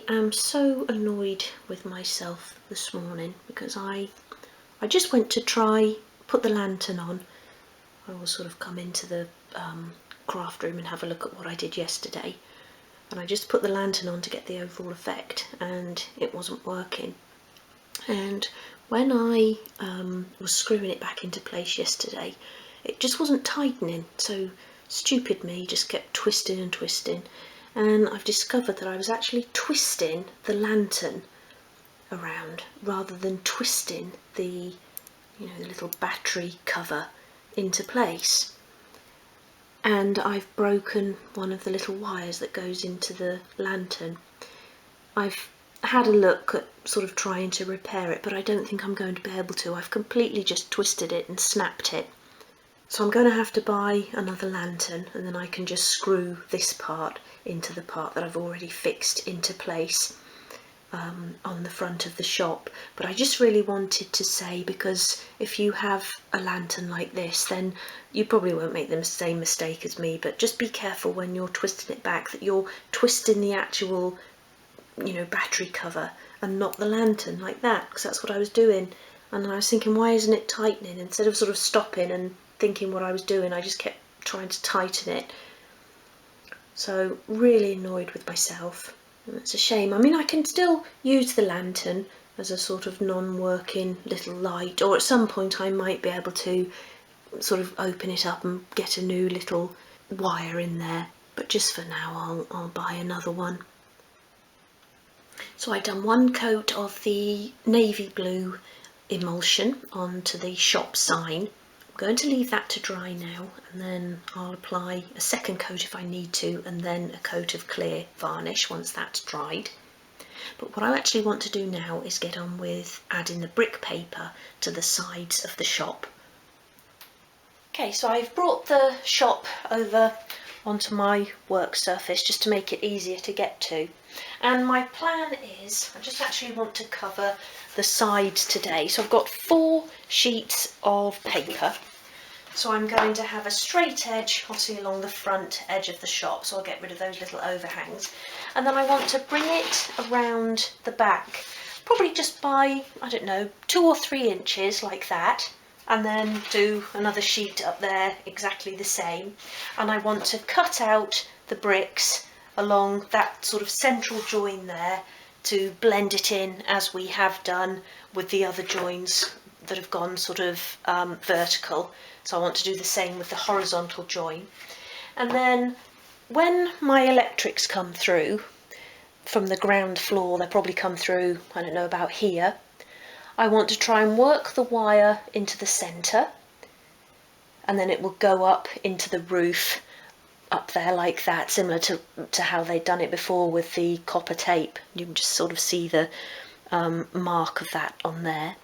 I am so annoyed with myself this morning because I just went to try put the lantern on. I will sort of come into the craft room and have a look at what I did yesterday, and I just put the lantern on to get the overall effect, and it wasn't working. And when I was screwing it back into place yesterday, it just wasn't tightening, so stupid me just kept twisting and twisting, and I've discovered that I was actually twisting the lantern around rather than twisting the the little battery cover into place. And I've broken one of the little wires that goes into the lantern. I've had a look at sort of trying to repair it, but I don't think I'm going to be able to. I've completely just twisted it and snapped it. So I'm going to have to buy another lantern, and then I can just screw this part into the part that I've already fixed into place on the front of the shop. But I just really wanted to say, because if you have a lantern like this, then you probably won't make the same mistake as me, but just be careful when you're twisting it back that you're twisting the actual battery cover and not the lantern like that, because that's what I was doing. And I was thinking, why isn't it tightening? Instead of sort of stopping and thinking what I was doing, I just kept trying to tighten it. So really annoyed with myself. And it's a shame. I mean, I can still use the lantern as a sort of non-working little light, or at some point I might be able to sort of open it up and get a new little wire in there, but just for now I'll buy another one. So I've done one coat of the navy blue emulsion onto the shop sign. I'm going to leave that to dry now, and then I'll apply a second coat if I need to, and then a coat of clear varnish once that's dried. But what I actually want to do now is get on with adding the brick paper to the sides of the shop. Okay, so I've brought the shop over onto my work surface just to make it easier to get to. And my plan is, I just actually want to cover the sides today. So I've got 4 sheets of paper. So I'm going to have a straight edge, obviously along the front edge of the shop, so I'll get rid of those little overhangs. And then I want to bring it around the back, probably just by, I don't know, 2 or 3 inches like that. And then do another sheet up there exactly the same. And I want to cut out the bricks along that sort of central join there to blend it in as we have done with the other joins that have gone sort of vertical. So I want to do the same with the horizontal join. And then when my electrics come through from the ground floor, they'll probably come through, I don't know, about here. I want to try and work the wire into the centre, and then it will go up into the roof up there like that, similar to how they'd done it before with the copper tape. You can just sort of see the mark of that on there.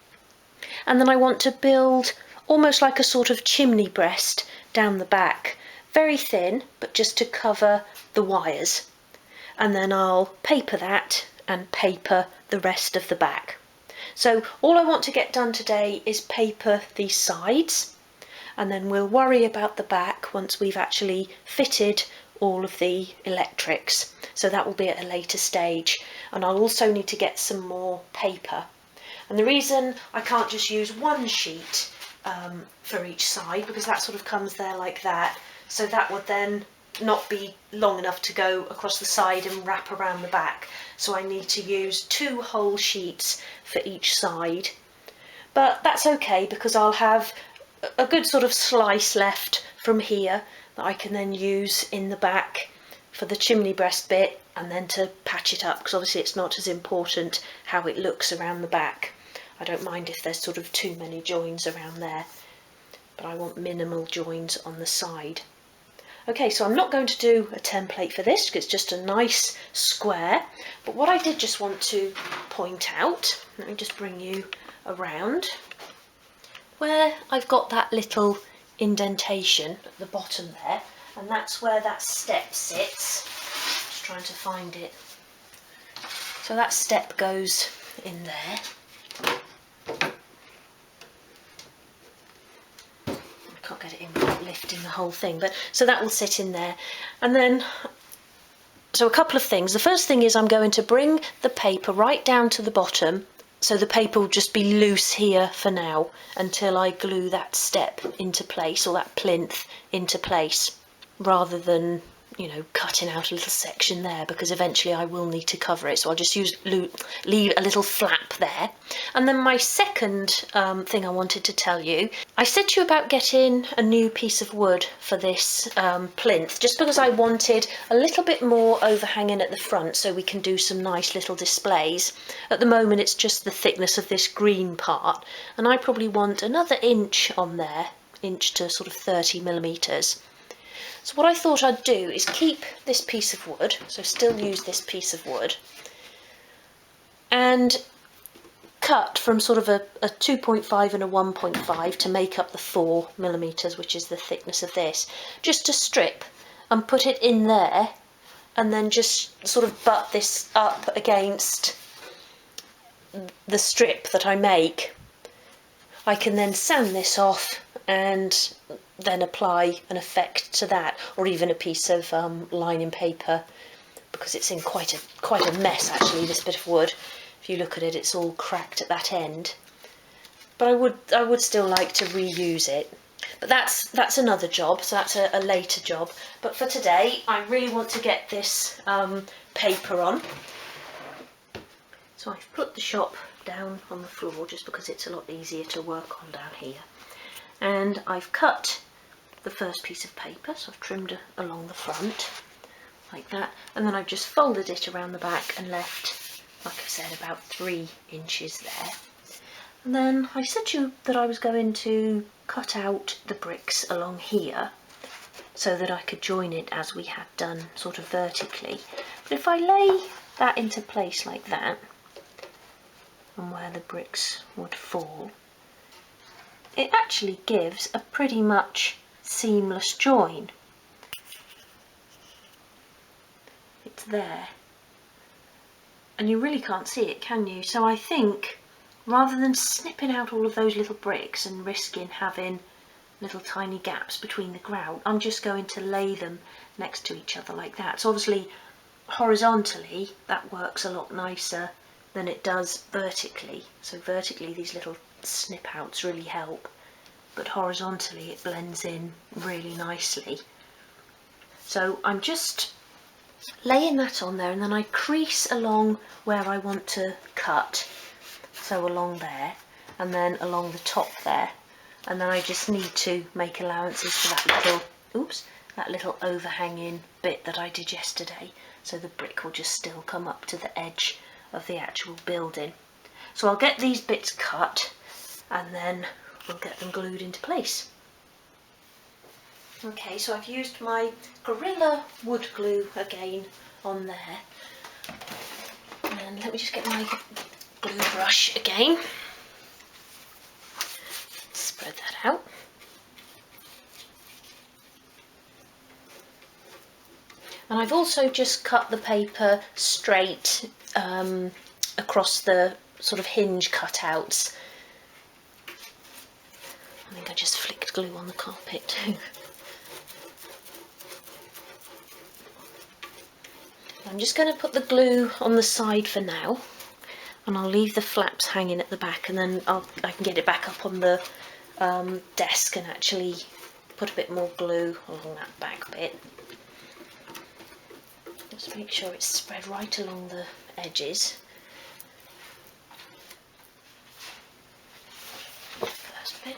And then I want to build almost like a sort of chimney breast down the back, very thin, but just to cover the wires. And then I'll paper that and paper the rest of the back. So all I want to get done today is paper these sides, and then we'll worry about the back once we've actually fitted all of the electrics. So that will be at a later stage. And I'll also need to get some more paper. And the reason I can't just use one sheet for each side, because that sort of comes there like that, so that would then not be long enough to go across the side and wrap around the back. So I need to use 2 whole sheets for each side. But that's okay, because I'll have a good sort of slice left from here that I can then use in the back for the chimney breast bit, and then to patch it up, because obviously it's not as important how it looks around the back. I don't mind if there's sort of too many joins around there, but I want minimal joins on the side. Okay, so I'm not going to do a template for this because it's just a nice square, but what I did just want to point out, let me just bring you around, where I've got that little indentation at the bottom there, and that's where that step sits. Just trying to find it. So that step goes in there. Can't get it in without lifting the whole thing, but so that will sit in there. And then So a couple of things. The first thing is I'm going to bring the paper right down to the bottom, so the paper will just be loose here for now until I glue that step into place, or that plinth into place, rather than, you know, cutting out a little section there, because eventually I will need to cover it. So I'll just leave a little flap there. And then my second thing I wanted to tell you, I said to you about getting a new piece of wood for this plinth, just because I wanted a little bit more overhanging at the front so we can do some nice little displays. At the moment it's just the thickness of this green part, and I probably want another inch on there, inch to sort of 30mm. So what I thought I'd do is keep this piece of wood, so still use this piece of wood, and cut from sort of a 2.5 and a 1.5 to make up the 4mm, which is the thickness of this, just to strip and put it in there, and then just sort of butt this up against the strip that I make. I can then sand this off and then apply an effect to that, or even a piece of lining paper, because it's in quite a mess actually, this bit of wood. If you look at it, it's all cracked at that end, but I would still like to reuse it. But that's another job, so that's a later job. But for today I really want to get this paper on. So I've put the shop down on the floor just because it's a lot easier to work on down here. And I've cut the first piece of paper, so I've trimmed along the front like that, and then I've just folded it around the back and left, like I said, about 3 inches there. And then I said to you that I was going to cut out the bricks along here so that I could join it as we had done, sort of vertically. But if I lay that into place like that, and where the bricks would fall, it actually gives a pretty much seamless join. It's there, and you really can't see it, can you? So I think rather than snipping out all of those little bricks and risking having little tiny gaps between the grout, I'm just going to lay them next to each other like that. So obviously horizontally that works a lot nicer than it does vertically. So vertically these little snip outs really help, but horizontally it blends in really nicely. So I'm just laying that on there, and then I crease along where I want to cut, so along there, and then along the top there, and then I just need to make allowances for that little overhanging bit that I did yesterday, so the brick will just still come up to the edge of the actual building. So I'll get these bits cut and then we'll get them glued into place. Okay, so I've used my Gorilla wood glue again on there, and let me just get my glue brush again, spread that out. And I've also just cut the paper straight across the sort of hinge cutouts. I think I just flicked glue on the carpet too. I'm just going to put the glue on the side for now, and I'll leave the flaps hanging at the back, and then I can get it back up on the desk and actually put a bit more glue along that back bit. Just make sure it's spread right along the edges. First bit.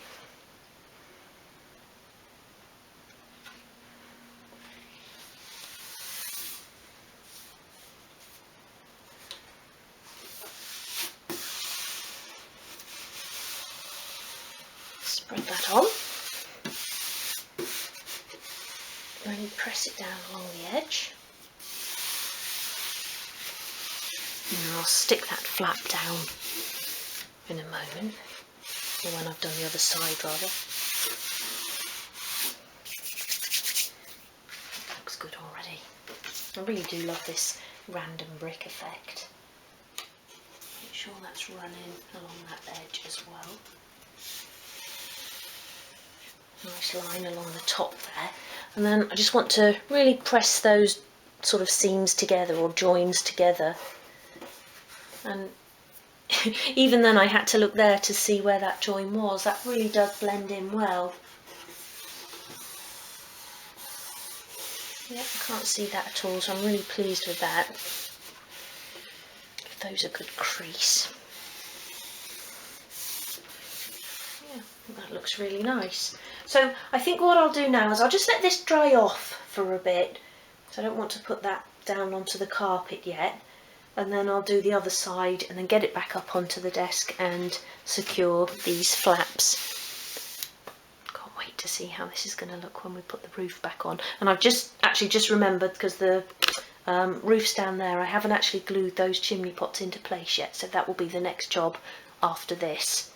Spread that on. And press it down along the edge. And I'll stick that flap down in a moment, or when I've done the other side rather. Looks good already. I really do love this random brick effect. Make sure that's running along that edge as well. Nice line along the top there. And then I just want to really press those sort of seams together or joins together. And even then I had to look there to see where that join was. That really does blend in well. Yeah, I can't see that at all, so I'm really pleased with that. Give those a good crease. Yeah, that looks really nice. So I think what I'll do now is I'll just let this dry off for a bit. So I don't want to put that down onto the carpet yet. And then I'll do the other side and then get it back up onto the desk and secure these flaps. Can't wait to see how this is going to look when we put the roof back on. And I've just remembered, because the roof's down there, I haven't actually glued those chimney pots into place yet, so that will be the next job after this.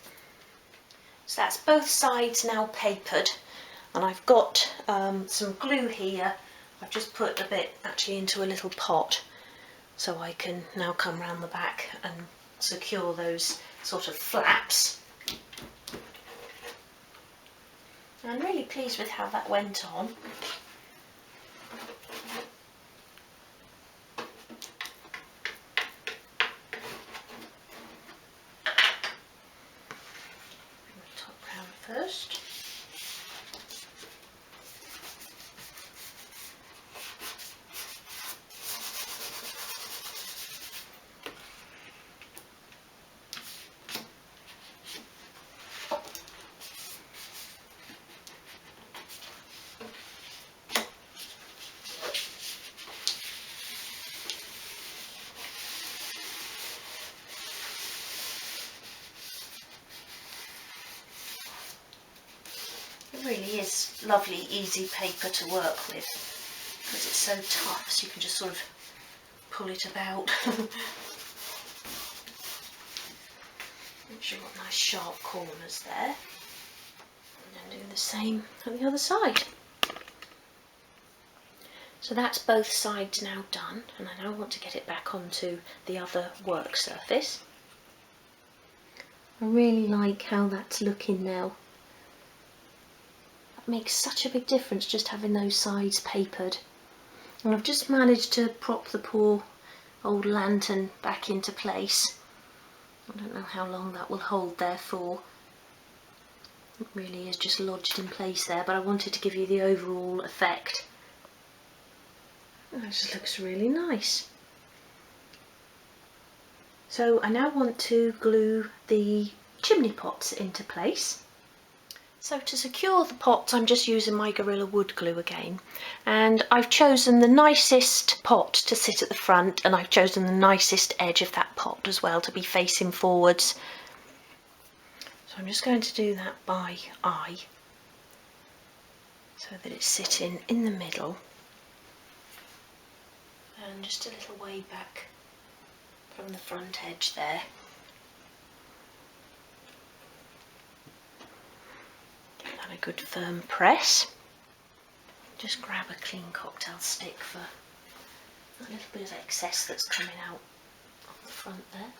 So that's both sides now papered, and I've got some glue here. I've just put a bit actually into a little pot, so I can now come round the back and secure those sort of flaps. I'm really pleased with how that went on. Top round first. It really is lovely, easy paper to work with, because it's so tough, so you can just sort of pull it about. Make sure you've got nice sharp corners there. And then do the same on the other side. So that's both sides now done, and I now want to get it back onto the other work surface. I really like how that's looking now. That makes such a big difference, just having those sides papered. And I've just managed to prop the poor old lantern back into place. I don't know how long that will hold there for. It really is just lodged in place there, but I wanted to give you the overall effect. That just looks really nice. So I now want to glue the chimney pots into place. So to secure the pots, I'm just using my Gorilla Wood glue again, and I've chosen the nicest pot to sit at the front, and I've chosen the nicest edge of that pot as well to be facing forwards. So I'm just going to do that by eye, so that it's sitting in the middle, and just a little way back from the front edge there. A good firm press. Just grab a clean cocktail stick for a little bit of excess that's coming out of the front there.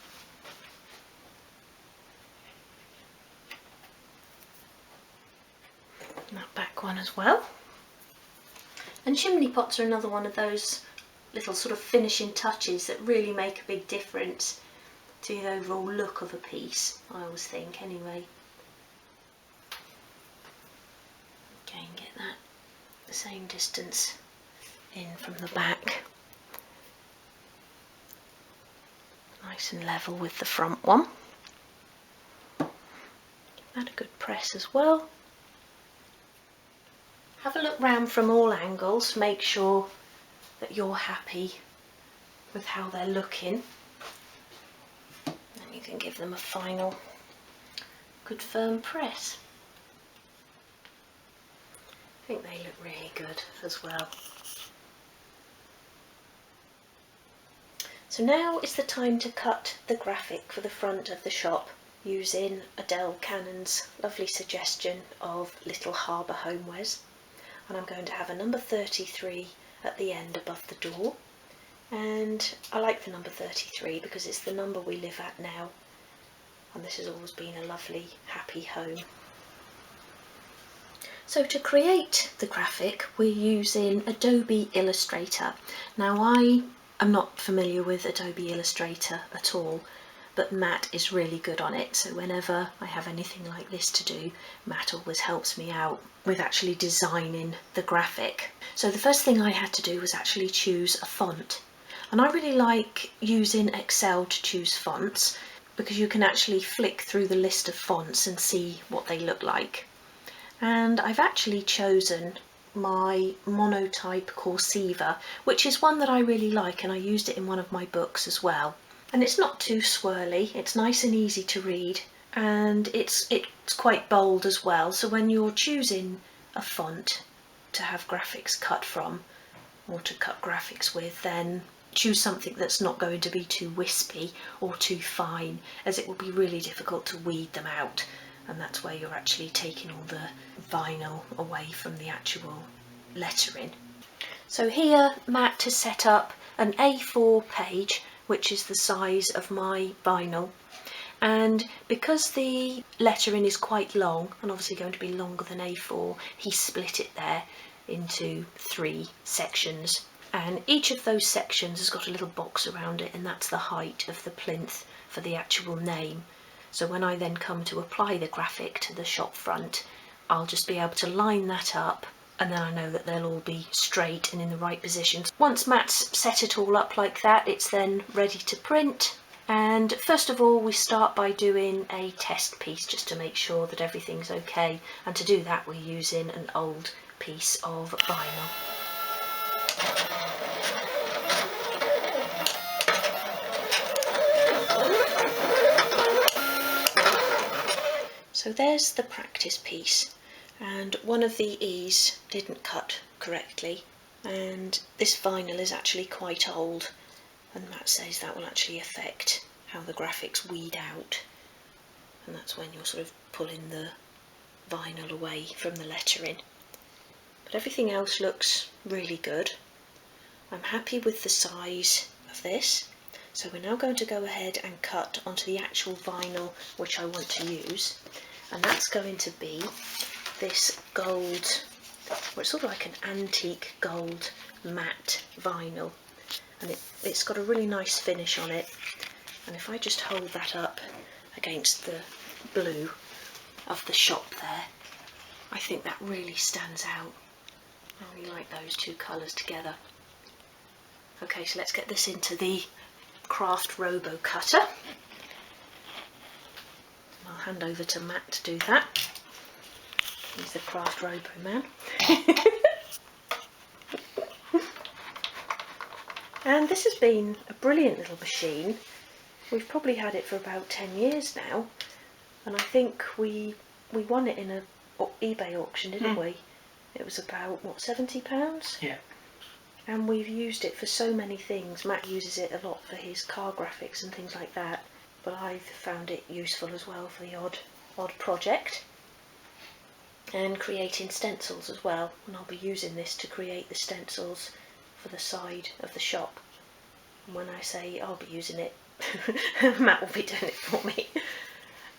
And that back one as well. And chimney pots are another one of those little sort of finishing touches that really make a big difference to the overall look of a piece, I always think anyway. Again, get that the same distance in from the back, nice and level with the front one. Give that a good press as well. Have a look round from all angles, make sure that you're happy with how they're looking. Then you can give them a final good firm press. I think they look really good as well. So now is the time to cut the graphic for the front of the shop using Adele Cannon's lovely suggestion of Little Harbour Homewares. And I'm going to have a number 33 at the end above the door. And I like the number 33 because it's the number we live at now. And this has always been a lovely, happy home. So to create the graphic, we're using Adobe Illustrator. Now I am not familiar with Adobe Illustrator at all, but Matt is really good on it, so whenever I have anything like this to do, Matt always helps me out with actually designing the graphic. So the first thing I had to do was actually choose a font, and I really like using Excel to choose fonts because you can actually flick through the list of fonts and see what they look like. And I've actually chosen my Monotype Corsiva, which is one that I really like, and I used it in one of my books as well. And it's not too swirly, it's nice and easy to read, and it's quite bold as well, so when you're choosing a font to have graphics cut from, or to cut graphics with, then choose something that's not going to be too wispy or too fine, as it will be really difficult to weed them out, and that's where you're actually taking all the vinyl away from the actual lettering. So here Matt has set up an A4 page, which is the size of my vinyl, and because the lettering is quite long and obviously going to be longer than A4, he split it there into 3 sections, and each of those sections has got a little box around it, and that's the height of the plinth for the actual name. So when I then come to apply the graphic to the shop front, I'll just be able to line that up, and then I know that they'll all be straight and in the right positions. Once Matt's set it all up like that, it's then ready to print. And first of all, we start by doing a test piece just to make sure that everything's okay. And to do that, we're using an old piece of vinyl. So there's the practice piece, and one of the E's didn't cut correctly, and this vinyl is actually quite old, and Matt says that will actually affect how the graphics weed out, and that's when you're sort of pulling the vinyl away from the lettering. But everything else looks really good. I'm happy with the size of this, so we're now going to go ahead and cut onto the actual vinyl which I want to use, and that's going to be this gold, well, it's sort of like an antique gold matte vinyl, and it's got a really nice finish on it. And if I just hold that up against the blue of the shop there, I think that really stands out. I really like those two colours together. Okay, so let's get this into the Craft Robo Cutter. I'll hand over to Matt to do that. He's the Craft Robo man. And this has been a brilliant little machine. We've probably had it for about 10 years now, and I think we won it in a eBay auction, didn't we? It was about, what, £70? Yeah. And we've used it for so many things. Matt uses it a lot for his car graphics and things like that, but I've found it useful as well for the odd project, and creating stencils as well, and I'll be using this to create the stencils for the side of the shop. And when I say I'll be using it, Matt will be doing it for me.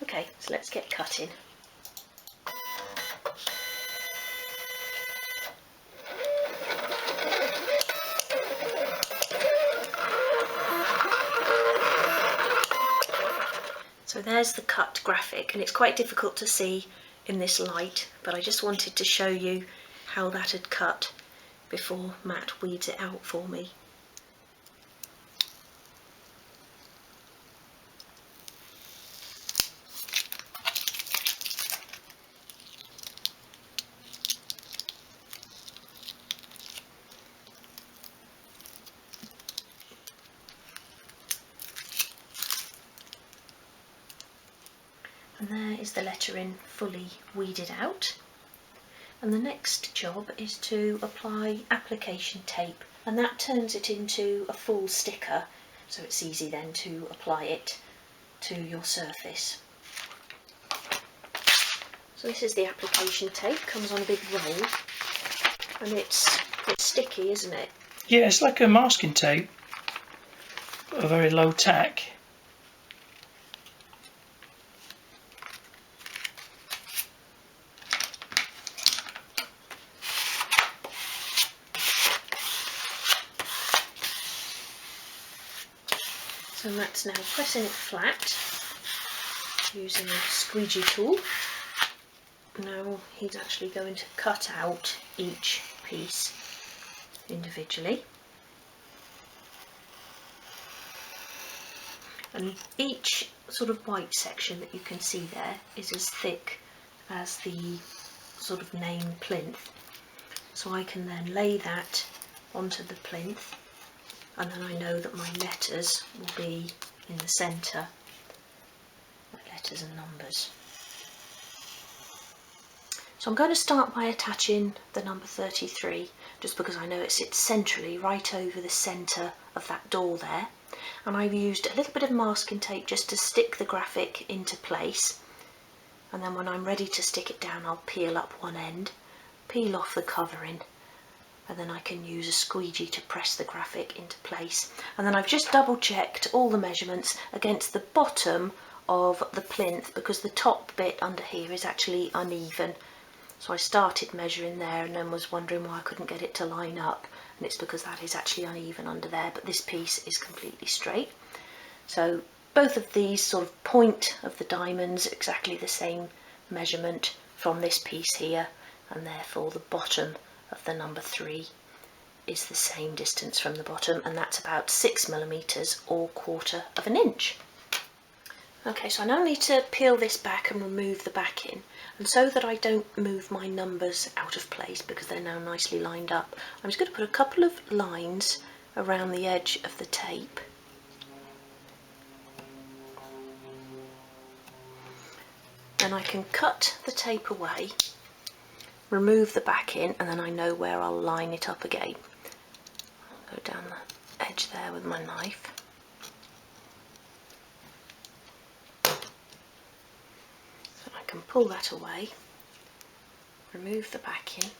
Okay, so let's get cutting. So there's the cut graphic, and it's quite difficult to see in this light, but I just wanted to show you how that had cut before Matt weeds it out for me. And there is the lettering fully weeded out. And the next job is to apply application tape, and that turns it into a full sticker, so it's easy then to apply it to your surface. So this is the application tape, comes on a big roll, and it's sticky, isn't it? Yeah, it's like a masking tape, a very low tack. And that's now pressing it flat using a squeegee tool. Now he's actually going to cut out each piece individually. And each sort of white section that you can see there is as thick as the sort of name plinth. So I can then lay that onto the plinth, and then I know that my letters will be in the centre, my letters and numbers. So I'm going to start by attaching the number 33, just because I know it sits centrally right over the centre of that door there. And I've used a little bit of masking tape just to stick the graphic into place. And then when I'm ready to stick it down, I'll peel up one end, peel off the covering, and then I can use a squeegee to press the graphic into place. And then I've just double checked all the measurements against the bottom of the plinth, because the top bit under here is actually uneven. So I started measuring there and then was wondering why I couldn't get it to line up, and it's because that is actually uneven under there, but this piece is completely straight. So both of these sort of point of the diamonds exactly the same measurement from this piece here, and therefore the bottom of the number 3 is the same distance from the bottom, and that's about 6mm or 1/4 of an inch. Okay, so I now need to peel this back and remove the backing, and so that I don't move my numbers out of place because they're now nicely lined up, I'm just going to put a couple of lines around the edge of the tape. Then I can cut the tape away, remove the backing, and then I know where I'll line it up again. I'll go down the edge there with my knife. I can pull that away, remove the backing,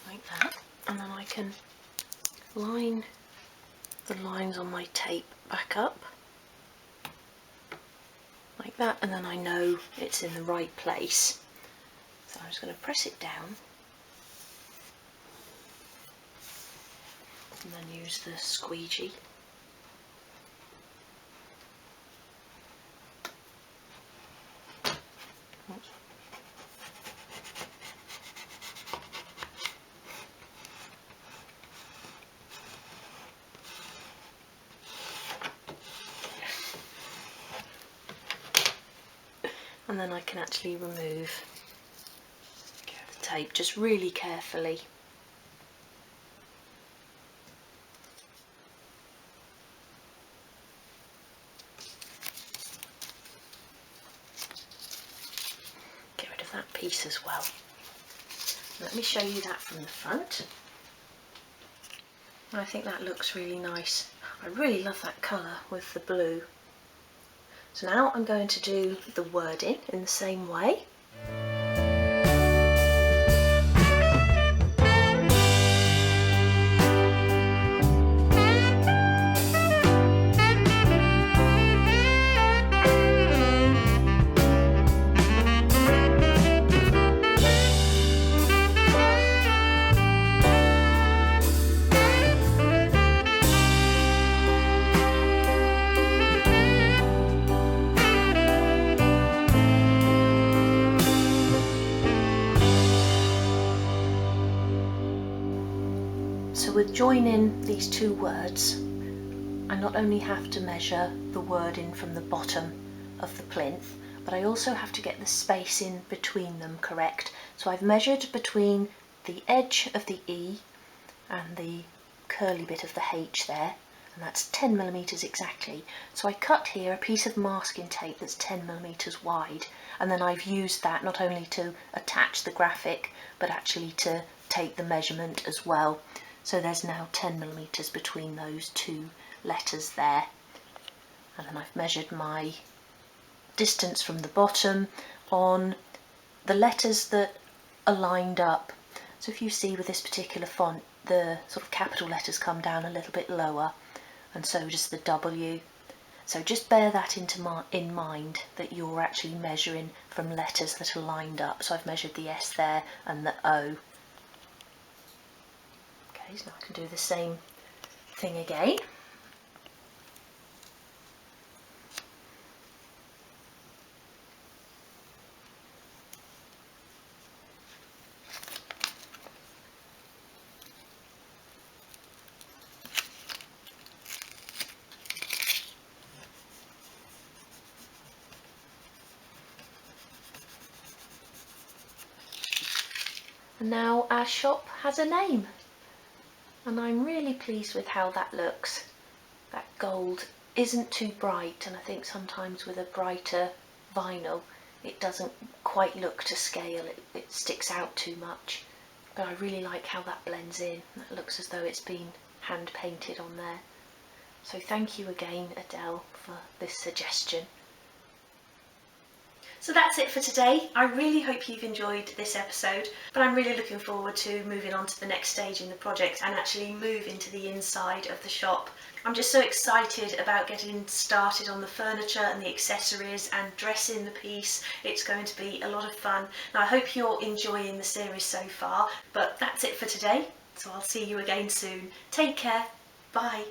like that, and then I can line the lines on my tape back up, like that, and then I know it's in the right place. So I'm just going to press it down and then use the squeegee. Oops. And then I can actually remove the tape just really carefully. Get rid of that piece as well. Let me show you that from the front. I think that looks really nice. I really love that colour with the blue. So now I'm going to do the wording in the same way. So with joining these two words, I not only have to measure the wording from the bottom of the plinth, but I also have to get the space in between them correct. So I've measured between the edge of the E and the curly bit of the H there, and that's 10mm exactly. So I cut here a piece of masking tape that's 10mm wide, and then I've used that not only to attach the graphic, but actually to take the measurement as well. So there's now 10mm between those two letters there. And then I've measured my distance from the bottom on the letters that are lined up. So if you see with this particular font, the sort of capital letters come down a little bit lower, and so does the W. So just bear that in mind, that you're actually measuring from letters that are lined up. So I've measured the S there and the O. Okay, so now I can do the same thing again. And now our shop has a name, and I'm really pleased with how that looks. That gold isn't too bright, and I think sometimes with a brighter vinyl it doesn't quite look to scale, it sticks out too much. But I really like how that blends in. That looks as though it's been hand painted on there. So thank you again, Adele, for this suggestion. So that's it for today. I really hope you've enjoyed this episode, but I'm really looking forward to moving on to the next stage in the project and actually move into the inside of the shop. I'm just so excited about getting started on the furniture and the accessories and dressing the piece. It's going to be a lot of fun. Now I hope you're enjoying the series so far, but that's it for today. So I'll see you again soon. Take care. Bye.